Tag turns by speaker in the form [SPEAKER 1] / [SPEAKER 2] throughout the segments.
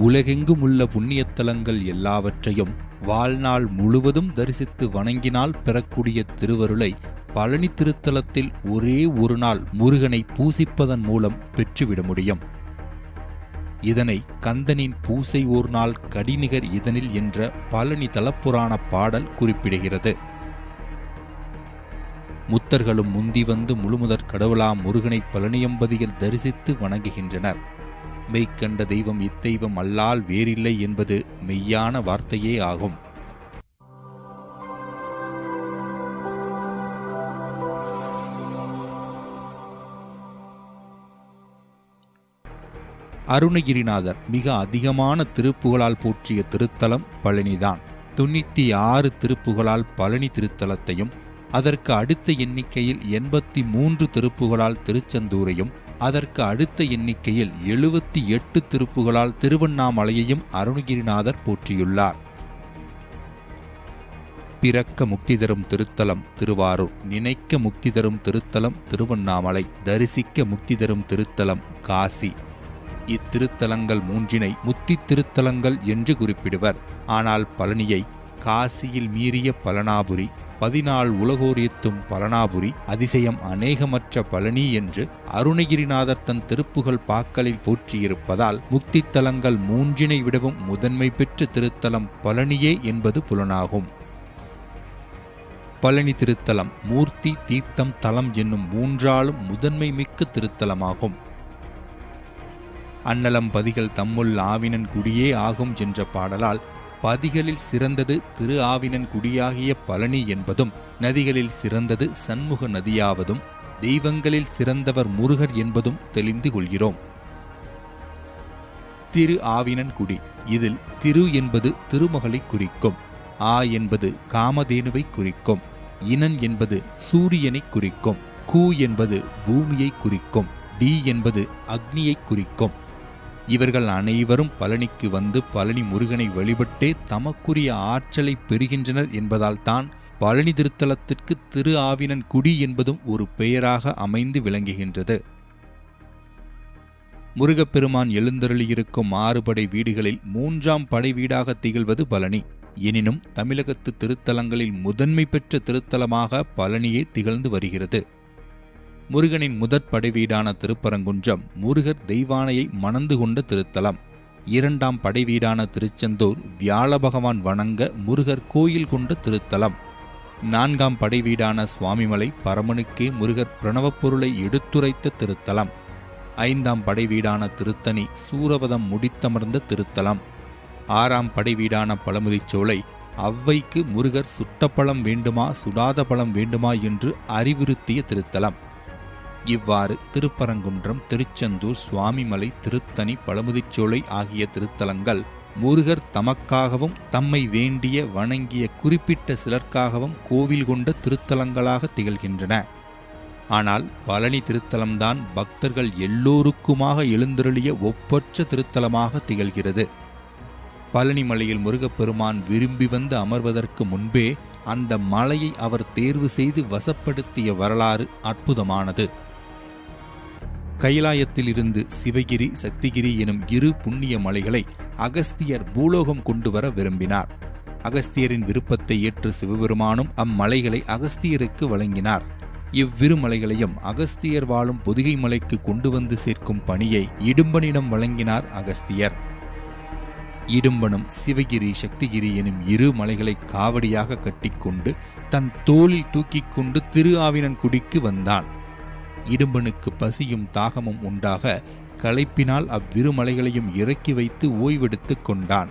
[SPEAKER 1] உலகெங்கும் உள்ள புண்ணியத்தலங்கள் எல்லாவற்றையும் வாழ்நாள் முழுவதும் தரிசித்து வணங்கினால் பெறக்கூடிய திருவருளை பழனி திருத்தலத்தில் ஒரே ஒரு நாள் முருகனை பூசிப்பதன் மூலம் பெற்றுவிட முடியும். இதனை கந்தனின் பூசை ஒரு நாள் கடிநிகர் இதனில் என்ற பழனி தலப்புராண பாடல் குறிப்பிடுகிறது. முத்தர்களும் முந்தி வந்து முழுமுதற் கடவுளாம் முருகனை பழனியம்பதியில் தரிசித்து வணங்குகின்றனர். மெய்க்கண்ட தெய்வம் இத்தெய்வம் அல்லால் வேறில்லை என்பது மெய்யான வார்த்தையே ஆகும். அருணகிரிநாதர் மிக அதிகமான திருப்புகளால் போற்றிய திருத்தலம் பழனிதான். 96 திருப்புகளால் பழனி திருத்தலத்தையும், அதற்கு அடுத்த எண்ணிக்கையில் 83 திருப்புகளால் திருச்செந்தூரையும், அதற்கு அடுத்த எண்ணிக்கையில் 78 திருப்புகளால் திருவண்ணாமலையையும் அருணகிரிநாதர் போற்றியுள்ளார். பிறக்க முக்தி தரும் திருத்தலம் திருவாரூர், நினைக்க முக்தி தரும் திருத்தலம் திருவண்ணாமலை, தரிசிக்க முக்தி தரும் திருத்தலம் காசி. இத்திருத்தலங்கள் மூன்றினை முத்தி திருத்தலங்கள் என்று குறிப்பிடுவர். ஆனால் பழனியை காசியில் மீறிய பலனாபுரி, 14 உலகோரியத்தும் பலனாபுரி, அதிசயம் அநேகமற்ற பழனி என்று அருணகிரிநாதர் தன் திருப்புகழ் பாக்களில் போற்றியிருப்பதால் முக்தித்தலங்கள் மூன்றினை விடவும் முதன்மை பெற்ற திருத்தலம் பழனியே என்பது புலனாகும். பழனி திருத்தலம் மூர்த்தி, தீர்த்தம், தலம் என்னும் மூன்றாலும் முதன்மை மிக்க திருத்தலமாகும். அன்னலம் பதிகள் தம்முள் ஆவினன் குடியே ஆகும் என்ற பாடலால் பதிகளில் சிறந்தது திரு ஆவினன் குடியாகிய பழனி என்பதும், நதிகளில் சிறந்தது சண்முக நதியாவதும், தெய்வங்களில் சிறந்தவர் முருகர் என்பதும் தெளிந்து கொள்கிறோம். திரு ஆவினன் குடி, இதில் திரு என்பது திருமகளை குறிக்கும், ஆ என்பது காமதேனுவை குறிக்கும், இனன் என்பது சூரியனை குறிக்கும், கூ என்பது பூமியை குறிக்கும், டி என்பது அக்னியை குறிக்கும். இவர்கள் அனைவரும் பழனிக்கு வந்து பழனி முருகனை வழிபட்டே தமக்குரிய ஆற்றலை பெறுகின்றனர் என்பதால் தான் பழனி திருத்தலத்திற்கு திரு ஆவினன் குடி என்பதும் ஒரு பெயராக அமைந்து விளங்குகின்றது. முருகப்பெருமான் எழுந்தருளியிருக்கும் 6 படை வீடுகளில் 3ஆம் படை வீடாக திகழ்வது பழனி. எனினும் தமிழகத்து திருத்தலங்களில் முதன்மை பெற்ற திருத்தலமாக பழனியே திகழ்ந்து வருகிறது. முருகனின் முதற் படைவீடான திருப்பரங்குன்றம் முருகர் தெய்வானையை மணந்து கொண்ட திருத்தலம். 2ஆம் படைவீடான திருச்செந்தூர் வியாழ பகவான் வணங்க முருகர் கோயில் கொண்ட திருத்தலம். 4ஆம் படைவீடான சுவாமிமலை பரமனுக்கே முருகர் பிரணவப் பொருளை எடுத்துரைத்த திருத்தலம். 5ஆம் படைவீடான திருத்தணி சூரவதம் முடித்தமர்ந்த திருத்தலம். 6ஆம் படைவீடான பழமுதிர்ச்சோலை அவ்வைக்கு முருகர் சுட்டப்பழம் வேண்டுமா சுடாத பழம் வேண்டுமா என்று அறிவுறுத்திய திருத்தலம். இவ்வாறு திருப்பரங்குன்றம், திருச்செந்தூர், சுவாமிமலை, திருத்தணி, பழமுதிர்ச்சோலை ஆகிய திருத்தலங்கள் முருகர் தமக்காகவும் தம்மை வேண்டிய வணங்கிய குறிப்பிட்ட சிலர்க்காகவும் கோவில் கொண்ட திருத்தலங்களாக திகழ்கின்றன. ஆனால் பழனி திருத்தலம்தான் பக்தர்கள் எல்லோருக்குமாக எழுந்தருளிய ஒப்பற்ற திருத்தலமாக திகழ்கிறது. பழனி மலையில் முருகப்பெருமான் விரும்பி வந்து அமர்வதற்கு முன்பே அந்த மலையை அவர் தேர்வு செய்து வசப்படுத்திய வரலாறு அற்புதமானது. கைலாயத்தில் இருந்து சிவகிரி, சக்திகிரி எனும் 2 புண்ணிய மலைகளை அகஸ்தியர் பூலோகம் கொண்டு வர விரும்பினார். அகஸ்தியரின் விருப்பத்தை ஏற்று சிவபெருமானும் அம்மலைகளை அகஸ்தியருக்கு வழங்கினார். இவ்விரு மலைகளையும் அகஸ்தியர் வாழும் பொதிகை மலைக்கு கொண்டு வந்து சேர்க்கும் பணியை இடும்பனிடம் வழங்கினார் அகஸ்தியர். இடும்பனும் சிவகிரி, சக்திகிரி எனும் 2 மலைகளை காவடியாக கட்டிக்கொண்டு தன் தோளில் தூக்கிக் கொண்டு திரு ஆவினன்குடிக்கு வந்தான். இடும்பனுக்கு பசியும் தாகமும் உண்டாக களைப்பினால் அவ்விரு மலைகளையும் இறக்கி வைத்து ஓய்வெடுத்துக் கொண்டான்.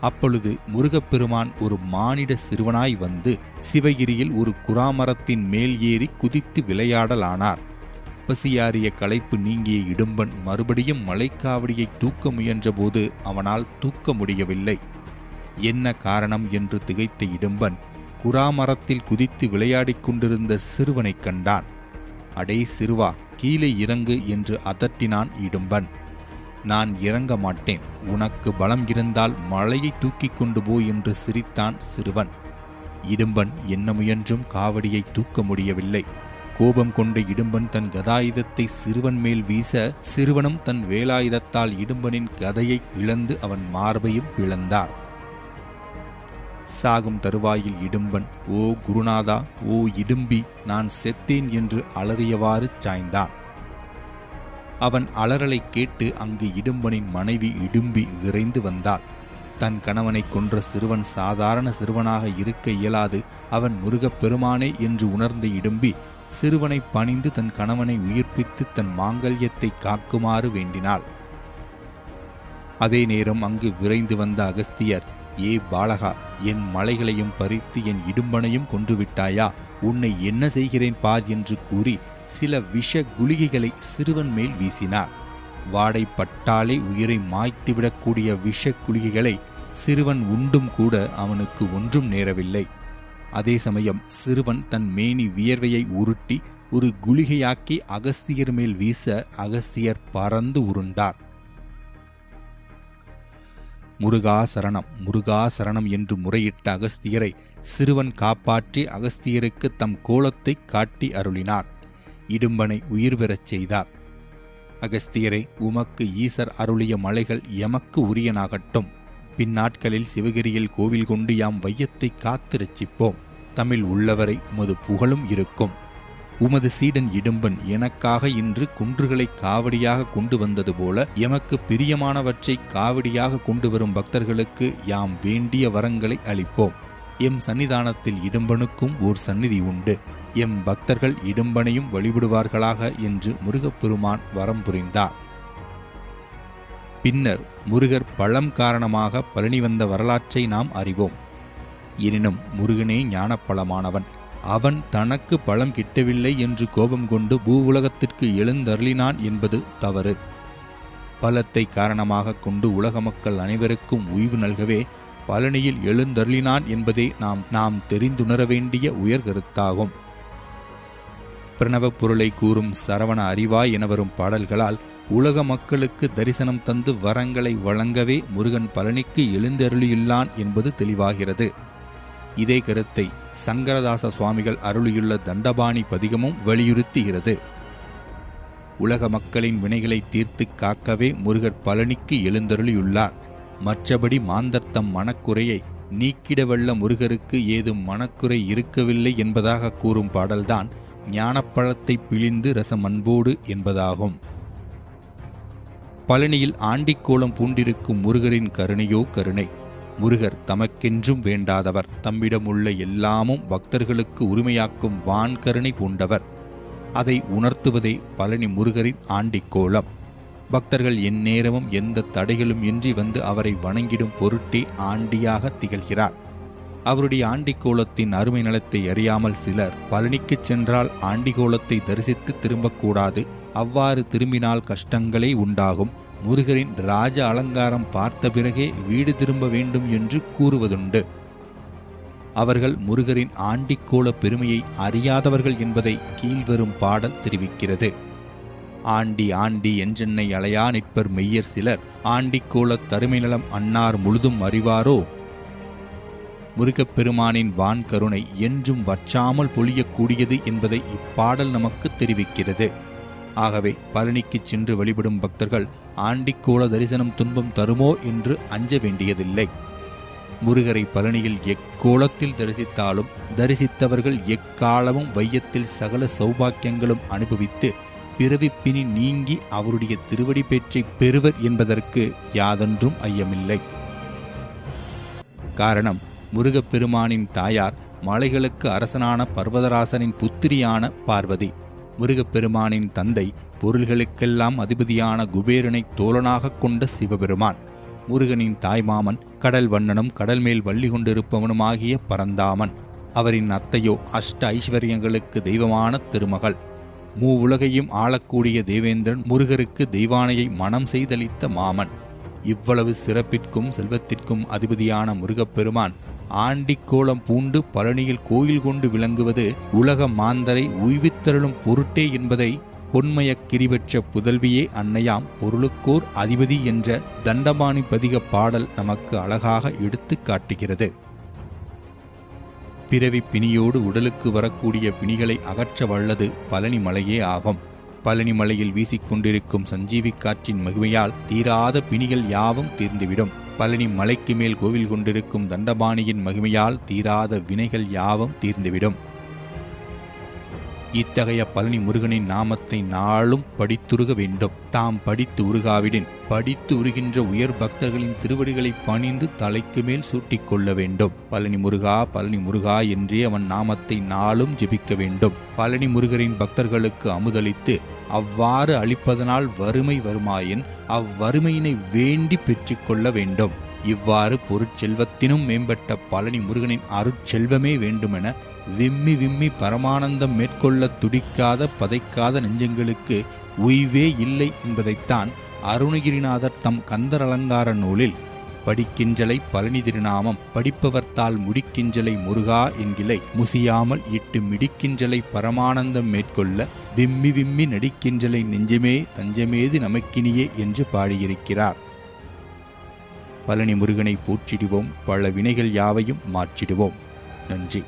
[SPEAKER 1] அப்பொழுது முருகப்பெருமான் ஒரு மானிட சிறுவனாய் வந்து சிவகிரியில் ஒரு குறாமரத்தின் மேல் ஏறி குதித்து விளையாடலானார். பசியாறிய களைப்பு நீங்கிய இடும்பன் மறுபடியும் மலைக்காவடியை தூக்க முயன்றபோது அவனால் தூக்க முடியவில்லை. என்ன காரணம் என்று திகைத்த இடும்பன் குறாமரத்தில் குதித்து விளையாடிக் கொண்டிருந்த சிறுவனைக் கண்டான். அடே சிறுவா, கீழே இறங்கு என்று அதட்டினான் இடும்பன். நான் இறங்க மாட்டேன், உனக்கு பலம் இருந்தால் மலையை தூக்கிக் கொண்டு போ என்று சிரித்தான் சிறுவன். இடும்பன் என்ன முயன்றும் காவடியை தூக்க முடியவில்லை. கோபம் கொண்ட இடும்பன் தன் கதாயுதத்தை சிறுவன் மேல் வீச, சிறுவனும் தன் வேலாயுதத்தால் இடும்பனின் கதையை பிளந்து அவன் மார்பையும் பிளந்தார். சாகும் தருவாயில் இடும்பன், ஓ குருநாதா, ஓ இடும்பி, நான் செத்தேன் என்று அலறியவாறு சாய்ந்தான். அவன் அலறலை கேட்டு அங்கு இடும்பனின் மனைவி இடும்பி விரைந்து வந்தாள். தன் கணவனை கொன்ற சிறுவன் சாதாரண சிறுவனாக இருக்க இயலாது, அவன் முருகப்பெருமானே என்று உணர்ந்த இடும்பி சிறுவனை பணிந்து தன் கணவனை உயிர்ப்பித்து தன் மாங்கல்யத்தை காக்குமாறு வேண்டினாள். அதே நேரம் அங்கு விரைந்து வந்த அகஸ்தியர், ஏ பாலகா, என் மலைகளையும் பறித்து என் இடும்பனையும் கொன்றுவிட்டாயா? உன்னை என்ன செய்கிறேன் பார் என்று கூறி சில விஷ குளிகைகளை சிறுவன் மேல் வீசினார். வாடை பட்டாலே உயிரை மாய்த்துவிடக்கூடிய விஷ குளிகைகளை சிறுவன் உண்டும் கூட அவனுக்கு ஒன்றும் நேரவில்லை. அதே சமயம் சிறுவன் தன் மேனி வியர்வையை உருட்டி ஒரு குளிகையாக்கி அகஸ்தியர் மேல் வீச அகஸ்தியர் பறந்து உருண்டார். முருகா சரணம், முருகா சரணம் என்று முறையிட்ட அகஸ்தியரை சிறுவன் காப்பாற்றி அகஸ்தியருக்கு தம் கோலத்தை காட்டி அருளினார். இடும்பனை உயிர் பெறச் செய்தார். அகஸ்தியரை, உமக்கு ஈசர் அருளிய மலைகள் எமக்கு உரியனாகட்டும். பின்னாட்களில் சிவகிரியில் கோவில் கொண்டு யாம் வையத்தை காத்து ரட்சிப்போம். தமிழ் உள்ளவரை உமது புகழும் இருக்கும். உமது சீடன் இடும்பன் எனக்காக இன்று குன்றுகளை காவடியாக கொண்டு வந்தது போல எமக்கு பிரியமானவற்றை காவடியாக கொண்டு வரும் பக்தர்களுக்கு யாம் வேண்டிய வரங்களை அளிப்போம். எம் சன்னிதானத்தில் இடும்பனுக்கும் ஓர் சந்நிதி உண்டு. எம் பக்தர்கள் இடும்பனையும் வழிபடுவார்களாக என்று முருகப்பெருமான் வரம் புரிந்தார். பின்னர் முருகர் பழம் காரணமாக பழனி வந்த வரலாற்றை நாம் அறிவோம். எனினும் முருகனே ஞானப்பழமானவன். அவன் தனக்கு பழம் கிட்டவில்லை என்று கோபம் கொண்டு பூவுலகத்திற்கு எழுந்தருளினான் என்பது தவறு. பலத்தை காரணமாக கொண்டு உலக மக்கள் அனைவருக்கும் உய்வு நல்கவே பழனியில் எழுந்தருளினான் என்பதே நாம் தெரிந்துணர வேண்டிய உயர்கருத்தாகும். பிரணவப் பொருளை கூறும் சரவண அறிவாய் என வரும் பாடல்களால் உலக மக்களுக்கு தரிசனம் தந்து வரங்களை வழங்கவே முருகன் பழனிக்கு எழுந்தருளியுள்ளான் என்பது தெளிவாகிறது. இதே கருத்தை சங்கரதாச சுவாமிகள் அருளியுள்ள தண்டபாணி பதிகமும் வலியுறுத்துகிறது. உலக மக்களின் வினைகளை தீர்த்து காக்கவே முருகர் பழனிக்கு எழுந்தருளியுள்ளார். மற்றபடி மாந்தர்த்தம் மனக்குறையை நீக்கிடவல்ல முருகருக்கு ஏதும் மனக்குறை இருக்கவில்லை என்பதாக கூறும் பாடல்தான் ஞானப்பழத்தை பிழிந்து ரசம் அன்போடு என்பதாகும். பழனியில் ஆண்டிக்கோலம் பூண்டிருக்கும் முருகரின் கருணையோ கருணை. முருகர் தமக்கென்றும் வேண்டாதவர். தம்மிடம் உள்ள எல்லாமும் பக்தர்களுக்கு உரிமையாக்கும் வான்கருணை பூண்டவர். அதை உணர்த்துவதே பழனி முருகரின் ஆண்டிக்கோலம். பக்தர்கள் எந்நேரமும் எந்த தடைகளும் இன்றி வந்து அவரை வணங்கிடும் பொருட்டே ஆண்டியாக திகழ்கிறார். அவருடைய ஆண்டிக்கோலத்தின் அருமை நலத்தை அறியாமல் சிலர் பழனிக்கு சென்றால் ஆண்டிக்கோலத்தை தரிசித்து திரும்பக்கூடாது, அவ்வாறு திரும்பினால் கஷ்டங்களே உண்டாகும், முருகரின் ராஜ அலங்காரம் பார்த்த பிறகே வீடு திரும்ப வேண்டும் என்று கூறுவதுண்டு. அவர்கள் முருகரின் ஆண்டிக்கோல பெருமையை அறியாதவர்கள் என்பதை கீழ்வரும் பாடல் தெரிவிக்கிறது. ஆண்டி ஆண்டி என்றென்னை அலையா நிற்பர் மெய்யர் சிலர், ஆண்டிக்கோலத் தருமை நலம் அன்னார் முழுதும் அறிவாரோ. முருகப்பெருமானின் வான் கருணை என்றும் வற்றாமல் பொழியக்கூடியது என்பதை இப்பாடல் நமக்கு தெரிவிக்கிறது. ஆகவே பழனிக்கு சென்று வழிபடும் பக்தர்கள் ஆண்டிக்கோல தரிசனம் துன்பம் தருமோ என்று அஞ்ச வேண்டியதில்லை. முருகரை பழனியில் எக்கோலத்தில் தரிசித்தாலும் தரிசித்தவர்கள் எக்காலமும் வையத்தில் சகல சௌபாக்கியங்களும் அனுபவித்து பிறவிப்பினி நீங்கி அவருடைய திருவடி பேற்றை பெறுவர் என்பதற்கு யாதொன்றும் ஐயமில்லை. காரணம், முருகப்பெருமானின் தாயார் மலைகளுக்கு அரசனான பர்வதராசனின் புத்திரியான பார்வதி. முருகப்பெருமானின் தந்தை பொருள்களுக்கெல்லாம் அதிபதியான குபேரனை தோழனாக கொண்ட சிவபெருமான். முருகனின் தாய்மாமன் கடல் வண்ணனும் கடல் மேல் வள்ளி கொண்டிருப்பவனுமாகிய பரந்தாமன். அவரின் அத்தையோ அஷ்ட ஐஸ்வர்யங்களுக்கு தெய்வமான திருமகள். மூவுலகையும் ஆளக்கூடிய தேவேந்திரன் முருகருக்கு தெய்வானையை மனம் செய்தளித்த மாமன். இவ்வளவு சிறப்பிற்கும் செல்வத்திற்கும் அதிபதியான முருகப்பெருமான் ஆண்டிக்கோலம் பூண்டு பழனியில் கோயில் கொண்டு விளங்குவது உலக மாந்தரை உய்வித்தருளும் பொருட்டே என்பதை பொன்மயக் கிரிபெற்ற புதல்வியே அன்னையாம் பொருளுக்கோர் அதிபதி என்ற தண்டபாணி பதிக பாடல் நமக்கு அழகாக எடுத்து காட்டுகிறது. பிறவி பிணியோடு உடலுக்கு வரக்கூடிய பிணிகளை அகற்ற வல்லது பழனி மலையே ஆகும். பழனி மலையில் வீசிக்கொண்டிருக்கும் சஞ்சீவி காற்றின் மகிமையால் தீராத பிணிகள் யாவும் தீர்ந்துவிடும். பழனி மலைக்கு மேல் கோவில் கொண்டிருக்கும் தண்டபாணியின் மகிமையால் தீராத வினைகள் யாவும் தீர்ந்துவிடும். இத்தகைய பழனி முருகனின் நாமத்தை நாளும் படித்துருக வேண்டும். தாம் படித்து உருகாவிடின் படித்து உருகின்ற உயர் பக்தர்களின் திருவடிகளை பணிந்து தலைக்கு மேல் சூட்டிக்கொள்ள வேண்டும். பழனி முருகா என்றே அவன் நாமத்தை நாளும் ஜெபிக்க வேண்டும். பழனி முருகரின் பக்தர்களுக்கு அமுதளித்து அவ்வாறு அளிப்பதனால் வறுமை வருமாயின் அவ்வறுமையினை வேண்டி பெற்றுக்கொள்ள வேண்டும். இவ்வாறு பொருட்செல்வத்தினும் மேம்பட்ட பழனி முருகனின் அருட்செல்வமே வேண்டுமென விம்மி பரமானந்தம் மேற்கொள்ள துடிக்காத பதைக்காத நெஞ்சங்களுக்கு உய்வே இல்லை என்பதைத்தான் அருணகிரிநாதர் தம் கந்தர் அலங்கார நூலில் படிக்கின்றலை பழனி திருநாமம் படிப்பவர்த்தால் முடிக்கின்றலை முருகா என்கிலை முசியாமல் இட்டு மிடிக்கின்றலை பரமானந்தம் மேற்கொள்ள விம்மி நடிக்கின்றலை நெஞ்சமே தஞ்சமேது நமக்கினியே என்று பாடியிருக்கிறார். பழனி முருகனை போற்றிடுவோம், பல வினைகள் யாவையும் மாற்றிடுவோம். நன்றி.